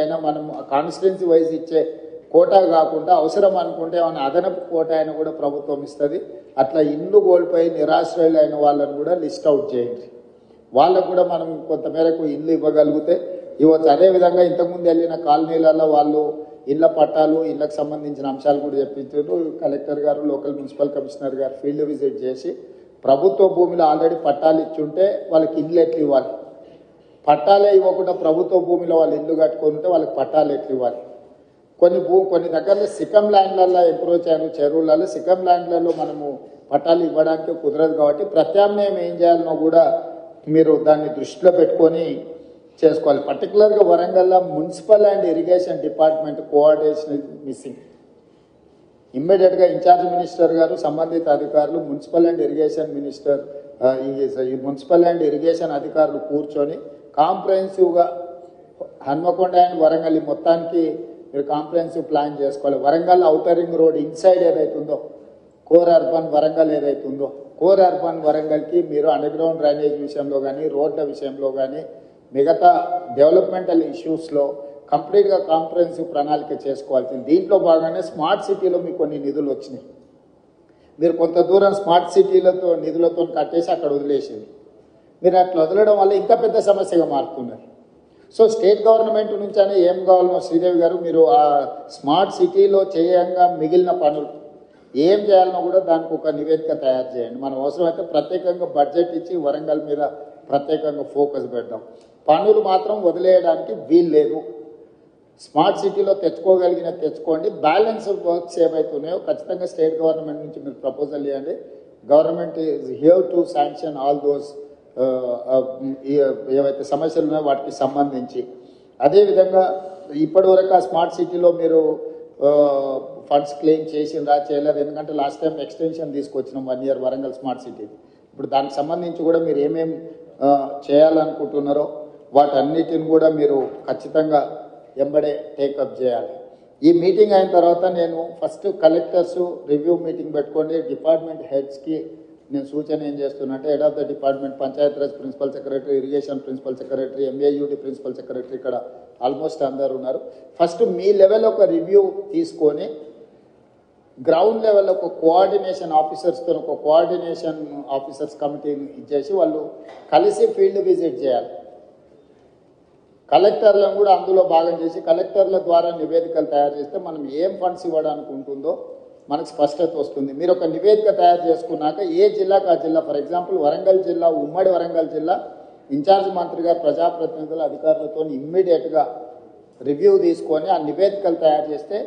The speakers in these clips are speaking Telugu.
అయినా మనం కాన్స్టిట్యున్సీ వైజ్ ఇచ్చే కోటా కాకుండా అవసరం అనుకుంటే ఏమైనా అదనపు కోటా అయినా కూడా ప్రభుత్వం ఇస్తుంది. అట్లా ఇల్లు కోల్పోయి నిరాశ్రయులైన వాళ్ళని కూడా లిస్ట్ అవుట్ చేయండి. వాళ్ళకు కూడా మనం కొంతమేరకు ఇల్లు ఇవ్వగలిగితే ఇవ్వచ్చు. అదేవిధంగా ఇంతకుముందు వెళ్ళిన కాలనీలలో వాళ్ళు ఇళ్ల పట్టాలు ఇళ్లకు సంబంధించిన అంశాలు కూడా చెప్పించారు. కలెక్టర్ గారు, లోకల్ మున్సిపల్ కమిషనర్ గారు ఫీల్డ్ విజిట్ చేసి ప్రభుత్వ భూమిలో ఆల్రెడీ పట్టాలు ఇచ్చుంటే వాళ్ళకి ఇల్లు ఎట్లు ఇవ్వాలి, పట్టాలే ఇవ్వకుండా ప్రభుత్వ భూమిలో వాళ్ళు ఇల్లు కట్టుకొని ఉంటే వాళ్ళకి పట్టాలు ఎట్లు ఇవ్వాలి. కొన్ని దగ్గరలో సికమ్ ల్యాండ్లలో అప్రోచ్ అయిన చెరువులలో సికమ్ ల్యాండ్లలో మనము పట్టాలు ఇవ్వడానికి కుదరదు. కాబట్టి ప్రత్యామ్నాయం ఏం చేయాలనో కూడా మీరు దాన్ని దృష్టిలో పెట్టుకొని చేసుకోవాలి. పర్టికులర్గా వరంగల్లో municipal and irrigation department coordination missing. ఇమ్మీడియట్గా ఇన్ఛార్జ్ మినిస్టర్ గారు, సంబంధిత అధికారులు, మున్సిపల్ అండ్ ఇరిగేషన్ మినిస్టర్, ఈ మున్సిపల్ అండ్ ఇరిగేషన్ అధికారులు కూర్చొని కాంప్రహెన్సివ్గా హన్మకొండ అండ్ వరంగల్ మొత్తానికి మీరు కాంప్రహెన్సివ్ ప్లాన్ చేసుకోవాలి. Warangal outer ring road inside ఏదైతుందో కోర్ అర్బన్ వరంగల్ ఏదైతుందో కోర్ అర్బన్ వరంగల్కి మీరు అండర్గ్రౌండ్ డ్రైనేజ్ విషయంలో కానీ రోడ్ల విషయంలో కానీ మిగతా డెవలప్మెంటల్ ఇష్యూస్లో కంప్లీట్గా కాంప్రహెన్సివ్ ప్రణాళిక చేసుకోవాల్సింది. దీంట్లో భాగంగానే స్మార్ట్ సిటీలో మీకు కొన్ని నిధులు వచ్చినాయి. మీరు కొంత దూరం స్మార్ట్ సిటీలతో నిధులతో కట్టేసి అక్కడ వదిలేసేది. మీరు అట్లా వదలడం వల్ల ఇంకా పెద్ద సమస్యగా మారుతున్నారు. సో స్టేట్ గవర్నమెంట్ నుంచి అని ఏం కావాలనో శ్రీదేవి గారు మీరు ఆ స్మార్ట్ సిటీలో చేయంగా మిగిలిన పనులు ఏం చేయాలనో కూడా దానికి ఒక నివేదిక తయారు చేయండి. మనం అవసరమైతే ప్రత్యేకంగా బడ్జెట్ ఇచ్చి వరంగల్ మీద ప్రత్యేకంగా ఫోకస్ పెడదాం. పనులు మాత్రం వదిలేయడానికి వీలు లేదు. స్మార్ట్ సిటీలో తెచ్చుకోగలిగిన తెచ్చుకోండి. బ్యాలెన్స్ వర్క్స్ ఏవైతున్నాయో ఖచ్చితంగా స్టేట్ గవర్నమెంట్ నుంచి మీరు ప్రపోజల్ ఇవ్వండి. Government is here to sanction all those ఏవైతే సమస్యలు ఉన్నాయో వాటికి సంబంధించి. అదేవిధంగా ఇప్పటివరకు ఆ స్మార్ట్ సిటీలో మీరు ఫండ్స్ క్లెయిమ్ చేసిందా చేయలేదు, ఎందుకంటే లాస్ట్ టైం ఎక్స్టెన్షన్ తీసుకొచ్చినాం 1 year వరంగల్ స్మార్ట్ సిటీ. ఇప్పుడు దానికి సంబంధించి కూడా మీరు ఏమేమి చేయాలనుకుంటున్నారో వాటన్నిటిని కూడా మీరు ఖచ్చితంగా ఎంబడే టేకప్ చేయాలి. ఈ మీటింగ్ అయిన తర్వాత నేను ఫస్ట్ కలెక్టర్స్ రివ్యూ మీటింగ్ పెట్టుకోండి. డిపార్ట్మెంట్ హెడ్స్కి నేను సూచన ఏం చేస్తున్నా అంటే head of the department, Panchayati Raj principal secretary, irrigation principal secretary, MAUD principal secretary, ఇక్కడ ఆల్మోస్ట్ అందరు ఉన్నారు. ఫస్ట్ మీ లెవెల్ ఒక రివ్యూ తీసుకొని గ్రౌండ్ లెవెల్ ఒక కోఆర్డినేషన్ ఆఫీసర్స్తో ఒక కోఆర్డినేషన్ ఆఫీసర్స్ కమిటీని ఇచ్చేసి వాళ్ళు కలిసి ఫీల్డ్ విజిట్ చేయాలి. కలెక్టర్లను కూడా అందులో భాగం చేసి కలెక్టర్ల ద్వారా నివేదికలు తయారు చేస్తే మనం ఏం ఫండ్స్ ఇవ్వడానికి ఉంటుందో మనకు స్పష్టత వస్తుంది. మీరు ఒక నివేదిక తయారు చేసుకున్నాక ఏ జిల్లాకు ఆ జిల్లా, ఫర్ ఎగ్జాంపుల్ వరంగల్ జిల్లా, ఉమ్మడి వరంగల్ జిల్లా ఇన్ఛార్జ్ మంత్రి గారు ప్రజాప్రతినిధుల అధికారులతో ఇమ్మీడియట్గా రివ్యూ తీసుకొని ఆ నివేదికలు తయారు చేస్తే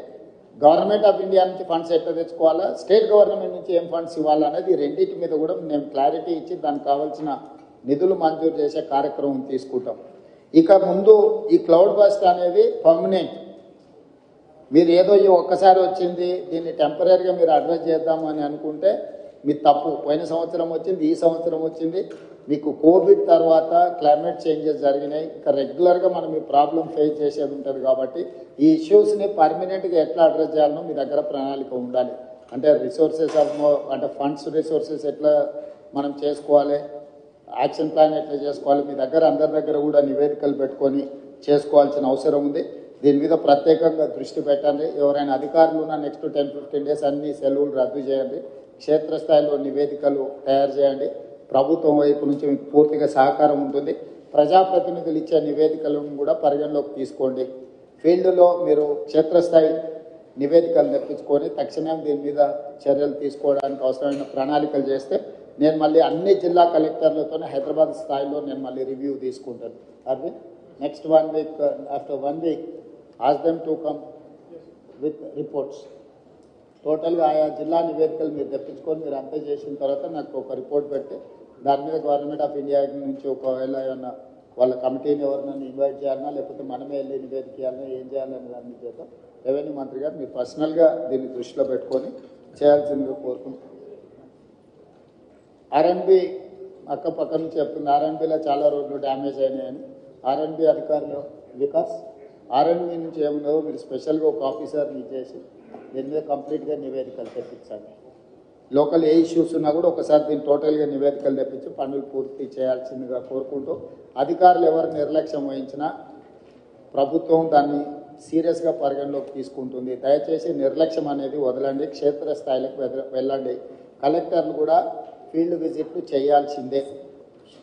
గవర్నమెంట్ ఆఫ్ ఇండియా నుంచి ఫండ్స్ ఎట్లా తెచ్చుకోవాలా, స్టేట్ గవర్నమెంట్ నుంచి ఏం ఫండ్స్ ఇవ్వాలనేది రెండింటి మీద కూడా మేము క్లారిటీ ఇచ్చి దానికి కావాల్సిన నిధులు మంజూరు చేసే కార్యక్రమం తీసుకుంటాం. ఇక ముందు ఈ క్లౌడ్ బస్ట్ అనేది పర్మనెంట్. మీరు ఏదో ఈ ఒక్కసారి వచ్చింది దీన్ని టెంపరీగా మీరు అడ్రస్ చేద్దామని అనుకుంటే మీ తప్పు. పోయిన సంవత్సరం వచ్చింది, ఈ సంవత్సరం వచ్చింది. మీకు కోవిడ్ తర్వాత క్లైమేట్ చేంజెస్ జరిగినాయి. ఇంకా రెగ్యులర్గా మనం ఈ ప్రాబ్లం ఫేస్ చేసేది ఉంటుంది. కాబట్టి ఈ ఇష్యూస్ని పర్మనెంట్గా ఎట్లా అడ్రస్ చేయాలనో మీ దగ్గర ప్రణాళిక ఉండాలి. అంటే రిసోర్సెస్ అంటే ఫండ్స్ రిసోర్సెస్ ఎట్లా మనం చేసుకోవాలి, యాక్షన్ ప్లాన్ ఎట్లా చేసుకోవాలి, మీ దగ్గర అందరి దగ్గర కూడా నివేదికలు పెట్టుకొని చేసుకోవాల్సిన అవసరం ఉంది. దీని మీద ప్రత్యేకంగా దృష్టి పెట్టండి. ఎవరైనా అధికారులు ఉన్న నెక్స్ట్ 10-15 days అన్ని సెలవులు రద్దు చేయండి. క్షేత్రస్థాయిలో నివేదికలు తయారు చేయండి. ప్రభుత్వం వైపు నుంచి మీకు పూర్తిగా సహకారం ఉంటుంది. ప్రజాప్రతినిధులు ఇచ్చే నివేదికలను కూడా పరిగణలోకి తీసుకోండి. ఫీల్డ్లో మీరు క్షేత్రస్థాయి నివేదికలు తెప్పించుకొని తక్షణం దీని మీద చర్యలు తీసుకోవడానికి అవసరమైన ప్రణాళికలు చేస్తే నేను మళ్ళీ అన్ని జిల్లా కలెక్టర్లతోనే హైదరాబాద్ స్థాయిలో నేను మళ్ళీ రివ్యూ తీసుకుంటాను. Arvind, next 1 week, after 1 week ask them to come with reports. టోటల్గా ఆయా జిల్లా నివేదికలు మీరు తెప్పించుకొని మీరు అంతా చేసిన తర్వాత నాకు ఒక రిపోర్ట్ పెట్టి దాని మీద గవర్నమెంట్ ఆఫ్ ఇండియా నుంచి ఒకవేళ ఏమన్నా వాళ్ళ కమిటీని ఎవరినైనా ఇన్వైట్ చేయాలన్నా లేకపోతే మనమే వెళ్ళి నివేదిక చేయాలన్నా ఏం చేయాలనే దాని చేత రెవెన్యూ మంత్రి గారు మీరు పర్సనల్గా దీన్ని దృష్టిలో పెట్టుకొని చేయాల్సిందిగా కోరుకుంటున్నాను. ఆర్ఎన్బి అక్క పక్క నుంచి చెప్తుంది, ఆర్ఎన్బిలో చాలా రోడ్లు డ్యామేజ్ అయినాయని. ఆర్ఎన్బి అధికారులు వికాస్ ఆర్ఎన్బి నుంచి ఏముందో మీరు స్పెషల్గా ఒక ఆఫీసర్ని ఇచ్చేసి దీని మీద కంప్లీట్గా నివేదికలు తెప్పించండి. లోకల్ ఏ ఇష్యూస్ ఉన్నా కూడా ఒకసారి దీన్ని టోటల్గా నివేదికలు తెప్పించి పనులు పూర్తి చేయాల్సిందిగా కోరుకుంటూ, అధికారులు ఎవరు నిర్లక్ష్యం వహించినా ప్రభుత్వం దాన్ని సీరియస్గా పరిగణలోకి తీసుకుంటుంది. దయచేసి నిర్లక్ష్యం అనేది వదలండి, క్షేత్రస్థాయిలకు వెళ్ళండి. కలెక్టర్లు కూడా ఫీల్డ్ విజిట్లు చేయాల్సిందే.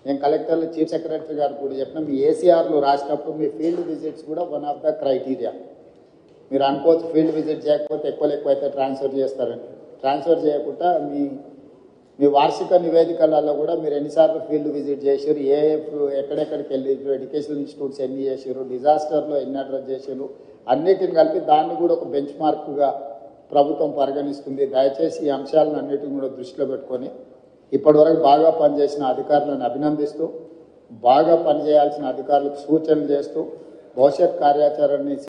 నేను కలెక్టర్లు చీఫ్ సెక్రటరీ గారు కూడా చెప్పిన మీ ఏసీఆర్లు రాసినప్పుడు మీ ఫీల్డ్ విజిట్స్ కూడా వన్ ఆఫ్ ద క్రైటీరియా. మీరు అనుకోవచ్చు ఫీల్డ్ విజిట్ చేయకపోతే ఎక్కువ అయితే ట్రాన్స్ఫర్ చేస్తారని. ట్రాన్స్ఫర్ చేయకుండా మీ వార్షిక నివేదికలలో కూడా మీరు ఎన్నిసార్లు ఫీల్డ్ విజిట్ చేసారు, ఎక్కడెక్కడికి వెళ్ళి ఎడ్యుకేషనల్ ఇన్స్టిట్యూట్స్ ఎన్ని చేసారు, డిజాస్టర్లో ఎన్ని అడ్రస్ చేసారు, అన్నిటిని కలిపి దాన్ని కూడా ఒక బెంచ్ మార్క్గా ప్రభుత్వం పరిగణిస్తుంది. దయచేసి ఈ అంశాలను అన్నిటిని కూడా దృష్టిలో పెట్టుకొని ఇప్పటివరకు బాగా పనిచేసిన అధికారులను అభినందిస్తూ, బాగా పనిచేయాల్సిన అధికారులకు సూచనలు చేస్తూ భవిష్యత్ కార్యాచరణని